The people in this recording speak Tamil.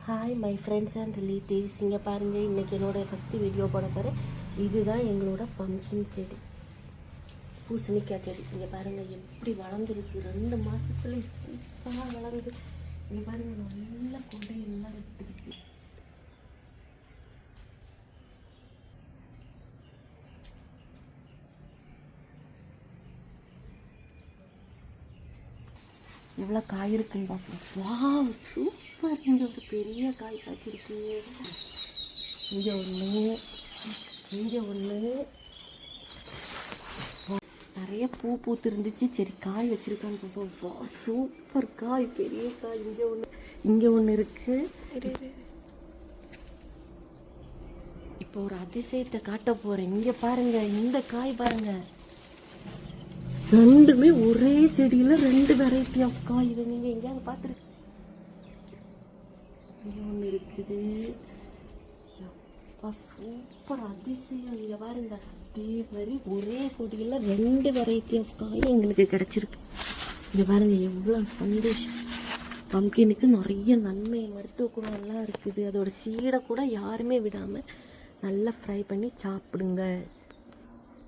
Hi my friends and relatives. இங்கே பாருங்கள், இன்றைக்கி என்னோடய ஃபஸ்ட்டு வீடியோ போட போகிறேன். இதுதான் எங்களோட பம்கின் செடி, பூசணிக்காய் செடி. இங்கே பாருங்கள் எப்படி வளர்ந்துருக்கு. 2 மாதத்துலேயே சூப்பராக வளருது. இங்கே பாருங்கள், நல்ல கொண்டையெல்லாம் விட்டுருக்கு. எவ்வளோ காய் இருக்குன்னு பார்ப்போம். வா, சூப்பர்! இங்கே ஒரு பெரிய காய் காய்ச்சிருக்கு. இங்கே ஒன்று, இங்கே ஒன்று. நிறைய பூ பூத்து இருந்துச்சு. சரி, காய் வச்சுருக்கான்னு பார்ப்போம். வா, சூப்பர் காய், பெரிய காய். இங்கே ஒன்று இருக்குது. இப்போ ஒரு அதிசயத்தை காட்ட போகிறேன். இங்கே பாருங்கள், இந்த காய் பாருங்கள். ரெண்டுமே ஒரே செடியில் 2 வெரைட்டி ஆஃப் காய். இதை நீங்கள் எங்கேயாவது பார்த்துருக்கு? இங்கே ஒன்று இருக்குது. எப்பா, சூப்பர் அதிசயம். இங்கே பாருங்க, அதே மாதிரி ஒரே கொடியில் 2 வெரைட்டி ஆஃப் காய் எங்களுக்கு கிடச்சிருக்கு. இங்கே பாருங்கள், எவ்வளோ சந்தோஷம். பம்கினுக்கு நிறைய நன்மை, மருத்துவ குணம் எல்லாம் இருக்குது. அதோட சீடை கூட யாருமே விடாமல் நல்லா ஃப்ரை பண்ணி சாப்பிடுங்க.